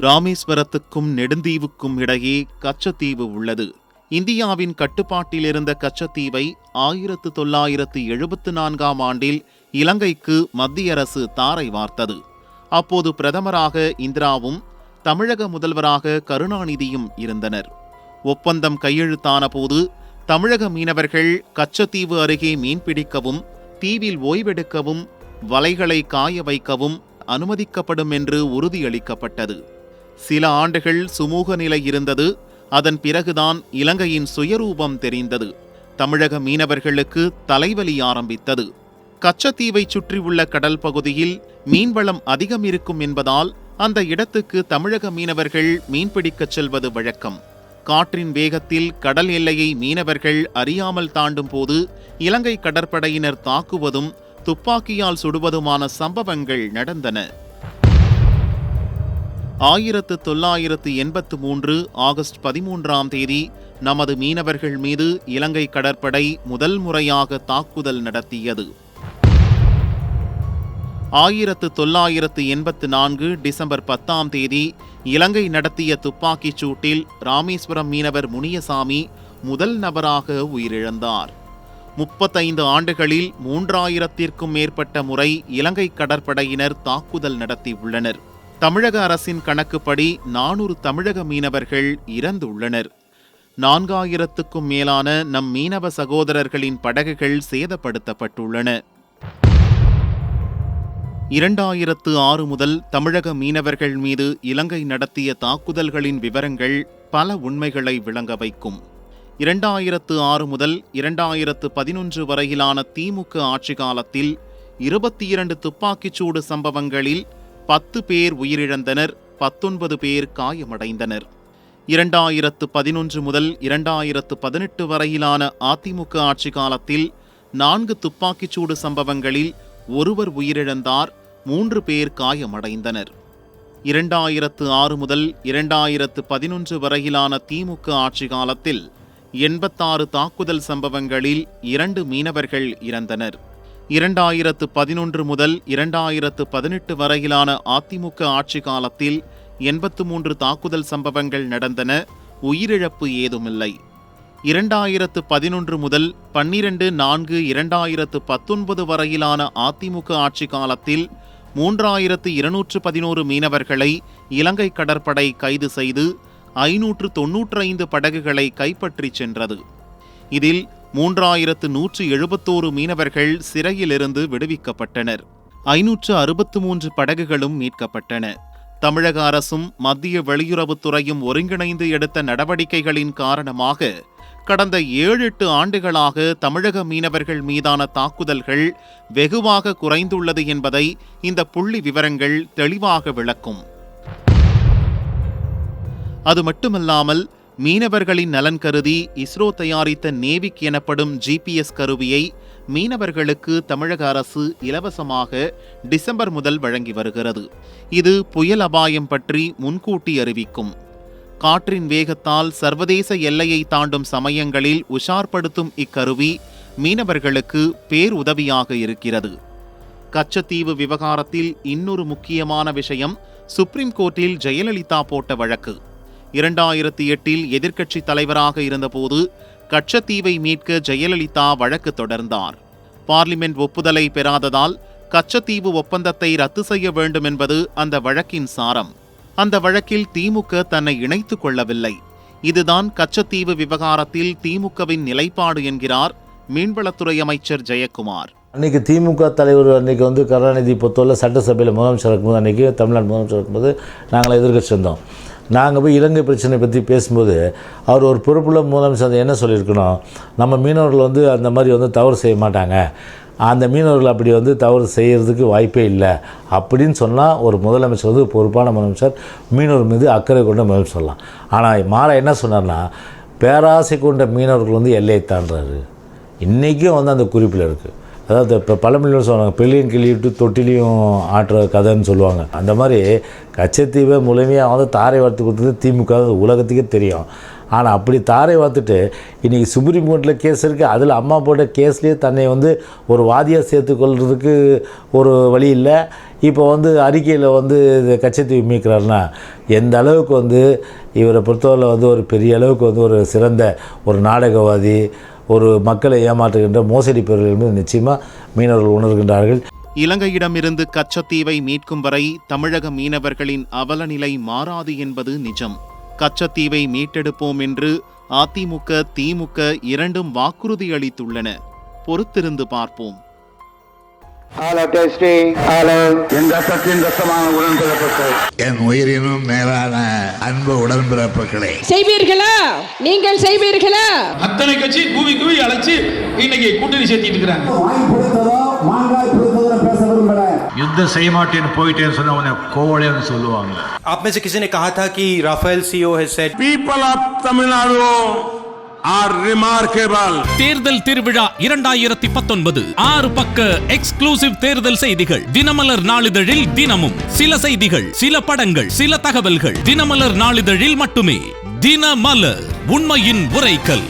ராமேஸ்வரத்துக்கும் நெடுந்தீவுக்கும் இடையே கச்சத்தீவு உள்ளது. இந்தியாவின் கட்டுப்பாட்டில் இருந்த கச்சத்தீவை 1974 ஆண்டில் இலங்கைக்கு மத்திய அரசு தாரை வார்த்தது. அப்போது பிரதமராக இந்திராவும் தமிழக முதல்வராக கருணாநிதியும் இருந்தனர். ஒப்பந்தம் கையெழுத்தான போது தமிழக மீனவர்கள் கச்சத்தீவு அருகே மீன்பிடிக்கவும் தீவில் ஓய்வெடுக்கவும் வலைகளை காய வைக்கவும் அனுமதிக்கப்படும் என்று உறுதியளிக்கப்பட்டது. சில ஆண்டுகள் சுமூக நிலை இருந்தது. அதன் பிறகுதான் இலங்கையின் சுயரூபம் தெரிந்தது. தமிழக மீனவர்களுக்கு தலைவலி ஆரம்பித்தது. கச்சத்தீவை சுற்றியுள்ள கடல் பகுதியில் மீன்வளம் அதிகம் இருக்கும் என்பதால் அந்த இடத்துக்கு தமிழக மீனவர்கள் மீன்பிடிக்கச் செல்வது வழக்கம். காற்றின் வேகத்தில் கடல் எல்லையை மீனவர்கள் அறியாமல் தாண்டும் போது இலங்கை கடற்படையினர் தாக்குவதும் துப்பாக்கியால் சுடுவதுமான சம்பவங்கள் நடந்தன. 1983 ஆகஸ்ட் 13 நமது மீனவர்கள் மீது இலங்கை கடற்படை முதல் முறையாக தாக்குதல் நடத்தியது. 1984 டிசம்பர் 10 இலங்கை நடத்திய துப்பாக்கிச் சூட்டில் ராமேஸ்வரம் மீனவர் முனியசாமி முதல் நபராக உயிரிழந்தார். 35 ஆண்டுகளில் 3000க்கும் மேற்பட்ட முறை இலங்கை கடற்படையினர் தாக்குதல் நடத்தியுள்ளனர். தமிழக அரசின் கணக்குப்படி 400 தமிழக மீனவர்கள் இறந்துள்ளனர். 4000க்கும் மேலான நம் மீனவ சகோதரர்களின் படகுகள் சேதப்படுத்தப்பட்டுள்ளன. 2006 முதல் தமிழக மீனவர்கள் மீது இலங்கை நடத்திய தாக்குதல்களின் விவரங்கள் பல உண்மைகளை விளங்க வைக்கும். 2006 முதல் 2011 வரையிலான திமுக ஆட்சி காலத்தில் 22 துப்பாக்கிச்சூடு சம்பவங்களில் 10 பேர் உயிரிழந்தனர், 19 பேர் காயமடைந்தனர். 2011 முதல் 2018 வரையிலான அதிமுக ஆட்சி காலத்தில் 4 துப்பாக்கிச்சூடு சம்பவங்களில் ஒருவர் உயிரிழந்தார், 3 பேர் காயமடைந்தனர். 2006 முதல் 2011 வரையிலான திமுக ஆட்சி காலத்தில் 86 தாக்குதல் சம்பவங்களில் 2 மீனவர்கள் இறந்தனர். 2011 முதல் 2018 வரையிலான அதிமுக ஆட்சி காலத்தில் 83 தாக்குதல் சம்பவங்கள் நடந்தன, உயிரிழப்பு ஏதுமில்லை. 2011 முதல் 12/4/2019 வரையிலான அதிமுக ஆட்சி காலத்தில் 3211 மீனவர்களை இலங்கை கடற்படை கைது செய்து 595 படகுகளை கைப்பற்றி சென்றது. இதில் 3171 மீனவர்கள் சிறையிலிருந்து விடுவிக்கப்பட்டனர். 563 படகுகளும் மீட்கப்பட்டன. தமிழக அரசும் மத்திய வெளியுறவுத்துறையும் ஒருங்கிணைந்து எடுத்த நடவடிக்கைகளின் காரணமாக கடந்த 7-8 ஆண்டுகளாக தமிழக மீனவர்கள் மீதான தாக்குதல்கள் வெகுவாக குறைந்துள்ளது என்பதை இந்த புள்ளி விவரங்கள் தெளிவாக விளக்கும். அது மட்டுமல்லாமல் மீனவர்களின் நலன் கருதி இஸ்ரோ தயாரித்த நேவிக் எனப்படும் GPS கருவியை மீனவர்களுக்கு தமிழக அரசு இலவசமாக டிசம்பர் முதல் வழங்கி வருகிறது. இது புயல் அபாயம் பற்றி முன்கூட்டி அறிவிக்கும். காற்றின் வேகத்தால் சர்வதேச எல்லையை தாண்டும் சமயங்களில் உஷார்படுத்தும் இக்கருவி மீனவர்களுக்கு பேருதவியாக இருக்கிறது. கச்சத்தீவு விவகாரத்தில் இன்னொரு முக்கியமான விஷயம் சுப்ரீம் கோர்ட்டில் ஜெயலலிதா போட்ட வழக்கு. 2008 எதிர்க்கட்சி தலைவராக இருந்தபோது கச்சத்தீவை மீட்க ஜெயலலிதா வழக்கு தொடர்ந்தார். பார்லிமெண்ட் ஒப்புதலை பெறாததால் கச்சத்தீவு ஒப்பந்தத்தை ரத்து செய்ய வேண்டும் என்பது அந்த வழக்கின் சாரம். அந்த வழக்கில் திமுக தன்னை இணைத்துக் கொள்ளவில்லை. இதுதான் கச்சத்தீவு விவகாரத்தில் திமுகவின் நிலைப்பாடு என்கிறார் மீன்வளத்துறை அமைச்சர் ஜெயக்குமார். அன்றைக்கி திமுக தலைவர் அன்றைக்கி கருணாநிதி பொறுத்தவரை சட்டசபையில் முதலமைச்சர் இருக்கும்போது அன்றைக்கி தமிழ்நாடு முதலமைச்சர் இருக்கும்போது நாங்கள் எதிர்க்கட்சி இருந்தோம். நாங்கள் போய் இலங்கை பிரச்சனை பற்றி பேசும்போது அவர் ஒரு பொறுப்புள்ள முதலமைச்சர் என்ன சொல்லியிருக்கணும், நம்ம மீனவர்கள் அந்த மாதிரி தவறு செய்ய மாட்டாங்க, அந்த மீனவர்கள் அப்படி தவறு செய்கிறதுக்கு வாய்ப்பே இல்லை அப்படின்னு சொன்னால் ஒரு முதலமைச்சர் பொறுப்பான முதலமைச்சர் மீனவர் மீது அக்கறை கொண்ட முதலமைச்சர் சொல்லலாம். ஆனால் மாறா என்ன சொன்னார்னா பேராசை கொண்ட மீனவர்கள் எல்லையை தாண்டுறாரு. இன்றைக்கும் அந்த குறிப்பில் இருக்குது. அதாவது இப்போ பழமொழின்னு சொல்லுவாங்க, பெல்லியும் கிளியிட்டு தொட்டிலையும் ஆட்டுற கதைன்னு சொல்லுவாங்க. அந்த மாதிரி கச்சத்தீவை முழுமையாக தாரை வார்த்து கொடுத்தது திமுக உலகத்துக்கே தெரியும். ஆனால் அப்படி தாரை வார்த்துட்டு இன்றைக்கி சுப்ரீம் கோர்ட்டில் கேஸ் இருக்குது. அதில் அம்மா போட்ட கேஸ்லேயே தன்னை ஒரு வாதியாக சேர்த்துக்கொள்கிறதுக்கு ஒரு வழி இல்லை. இப்போ வந்து அறிக்கையில் வந்து இது கச்சத்தீவு மீட்கிறாருன்னா எந்த அளவுக்கு வந்து இவரை பொறுத்தவரை வந்து ஒரு பெரிய அளவுக்கு வந்து ஒரு சிறந்த ஒரு நாடகவாதி, ஒரு மக்களை ஏமாற்றுகின்ற மோசடி பேர்கள் என்பது நிச்சயமாக மீனவர்கள் உணர்கின்றார்கள். இலங்கையிடமிருந்து கச்சத்தீவை மீட்கும் வரை தமிழக மீனவர்களின் அவலநிலை மாறாது என்பது நிஜம். கச்சத்தீவை மீட்டெடுப்போம் என்று அதிமுக, திமுக இரண்டும் வாக்குறுதி அளித்துள்ளன. பொறுத்திருந்து பார்ப்போம். என் உயிரினும் மேலான அன்பு உடன்பிறப்புகளே, செய்வீர்களா? நீங்கள் செய்வீர்களா? அத்தனை கட்சி கூவி கூவி அழைச்சு இன்னைக்கு கூட்டணி சேர்த்திட்டு இருக்கிறாங்க. யுத்தம் செய்ய மாட்டேன்னு போயிட்டேன்னு சொன்ன கோவலேன்னு சொல்லுவாங்க. आप में से किसी ने कहा था कि Rafale CEO has said people of Tamil Nadu are remarkable. தேர்தல் திருவிழா 2019 6 பக்க எக்ஸ்க்ளூசிவ் தேர்தல் செய்திகள். தினமலர் நாளிதழில் தினமும் சில செய்திகள், சில படங்கள், சில தகவல்கள். தினமலர் நாளிதழில் மட்டுமே. தினமலர், உண்மையின் உரைக்கல்.